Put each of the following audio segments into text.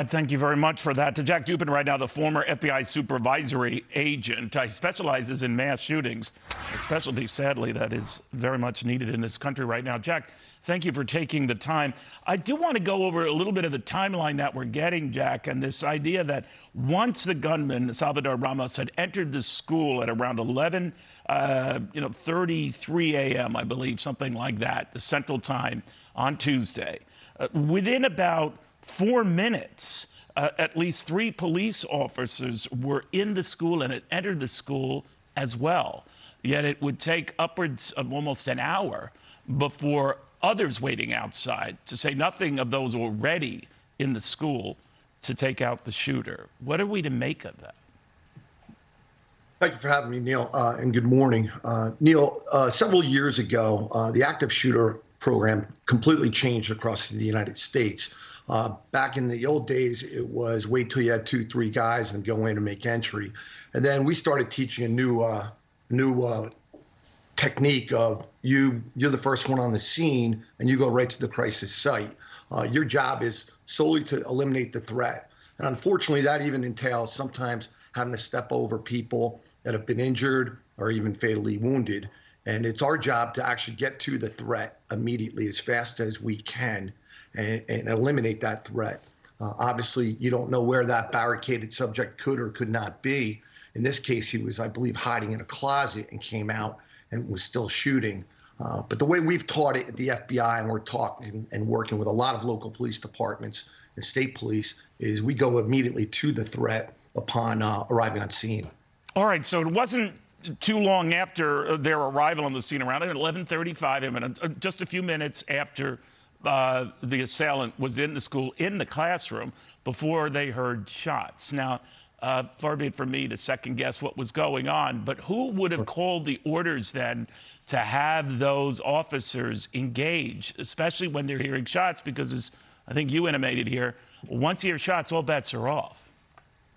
Thank you very much for that. To Jack Jupin right now, the former FBI supervisory agent. He specializes in mass shootings, a specialty, sadly, that is very much needed in this country right now. Jack, thank you for taking the time. I do want to go over a little bit of the timeline that we're getting, Jack, and this idea that once the gunman, Salvador Ramos, had entered the school at around 11:33 a.m., I believe, something like that, the Central Time on Tuesday, within about 4 minutes, at least 3 police officers were in the school and had entered the school as well. Yet it would take upwards of almost an hour before others waiting outside, to say nothing of those already in the school, to take out the shooter. What are we to make of that? Thank you for having me, Neil, and good morning. Neil, several years ago, the active shooter program completely changed across the United States. Back in the old days, it was wait till you had 2, 3 guys and go in and make entry. And then we started teaching a new technique of you're the first one on the scene and you go right to the crisis site. Your job is solely to eliminate the threat. And unfortunately, that even entails sometimes having to step over people that have been injured or even fatally wounded. And it's our job to actually get to the threat immediately as fast as we can and eliminate that threat. Obviously, you don't know where that barricaded subject could or could not be. In this case, he was, I believe, hiding in a closet and came out and was still shooting. But the way we've taught it at the FBI, and we're talking and working with a lot of local police departments and state police, is we go immediately to the threat upon arriving on scene. All right, so it wasn't too long after their arrival on the scene, around 11:35, just a few minutes after the assailant was in the school, in the classroom, before they heard shots. Now, far be it from me to second guess what was going on, but who would have called the orders then to have those officers engage, especially when they're hearing shots? Because, as I think you intimated here, once you hear shots, all bets are off.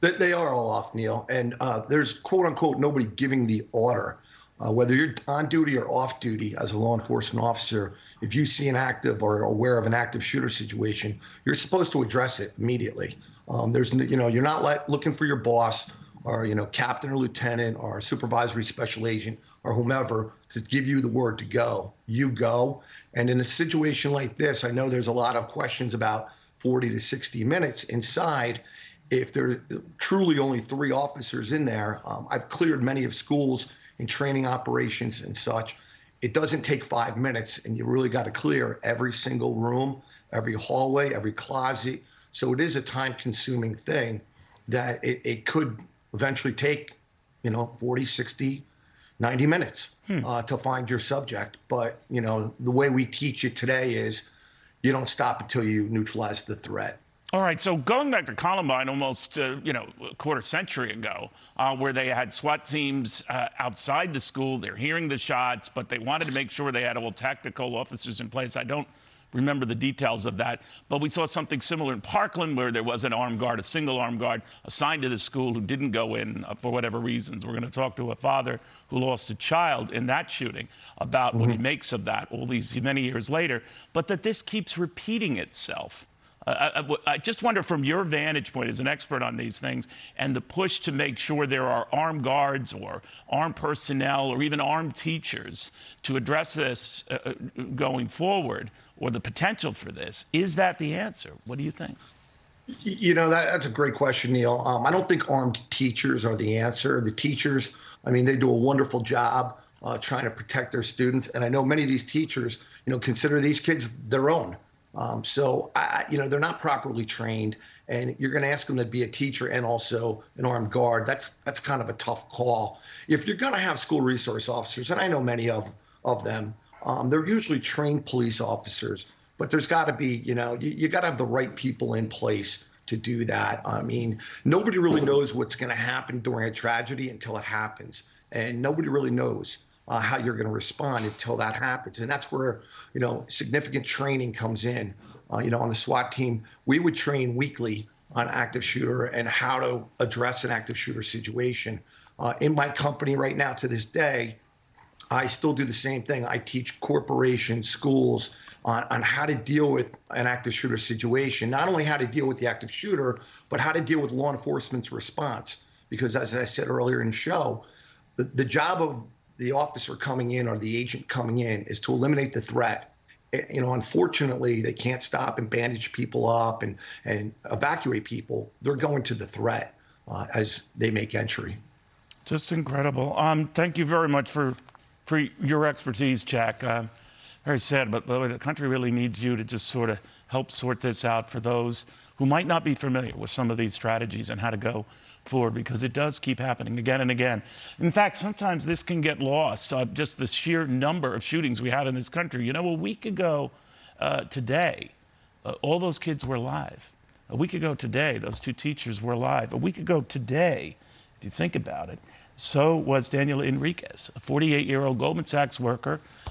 They are all off, Neil, and there's quote unquote nobody giving the order. Whether you're on duty or off duty as a law enforcement officer, if you see an active or aware of an active shooter situation, you're supposed to address it immediately. You're not looking for your boss or, captain or lieutenant or supervisory special agent or whomever to give you the word to go. You go. And in a situation like this, I know there's a lot of questions about 40 to 60 minutes inside. If there's truly only 3 officers in there, I've cleared many of schools in training operations and such. It doesn't take 5 minutes, and you really got to clear every single room, every hallway, every closet. So it is a time-consuming thing that it could eventually take, 40, 60, 90 minutes to find your subject. But, the way we teach it today is you don't stop until you neutralize the threat. All right, so going back to Columbine almost, a quarter century ago, where they had SWAT teams outside the school, they're hearing the shots, but they wanted to make sure they had all tactical officers in place. I don't remember the details of that, but we saw something similar in Parkland where there was an armed guard, a single armed guard assigned to the school who didn't go in for whatever reasons. We're going to talk to a father who lost a child in that shooting about what he makes of that all these many years later, but that this keeps repeating itself. I just wonder, from your vantage point as an expert on these things, and the push to make sure there are armed guards or armed personnel or even armed teachers to address this going forward, or the potential for this, is that the answer? What do you think? That's a great question, Neil. I don't think armed teachers are the answer. The teachers, they do a wonderful job trying to protect their students. And I know many of these teachers, consider these kids their own. So they're not properly trained, and you're going to ask them to be a teacher and also an armed guard. That's kind of a tough call. If you're going to have school resource officers, and I know many of them, they're usually trained police officers, but there's got to be, you got to have the right people in place to do that. Nobody really knows what's going to happen during a tragedy until it happens, and nobody really knows how you're going to respond until that happens. And that's where, significant training comes in. On the SWAT team, we would train weekly on active shooter and how to address an active shooter situation. In my company right now, to this day, I still do the same thing. I teach corporations, schools on how to deal with an active shooter situation, not only how to deal with the active shooter, but how to deal with law enforcement's response. Because as I said earlier in the show, the job of the officer coming in or the agent coming in is to eliminate the threat. Unfortunately, they can't stop and bandage people up and evacuate people. They're going to the threat as they make entry. Just incredible. Thank you very much for your expertise, Jack. Very sad, but the country really needs you to just sort of help sort this out for those who might not be familiar with some of these strategies and how to go forward, because it does keep happening again and again. In fact, sometimes this can get lost, just the sheer number of shootings we have in this country. A week ago today, all those kids were alive. A week ago today, those two teachers were alive. A week ago today, if you think about it, so was Daniel Enriquez, a 48-year-old Goldman Sachs worker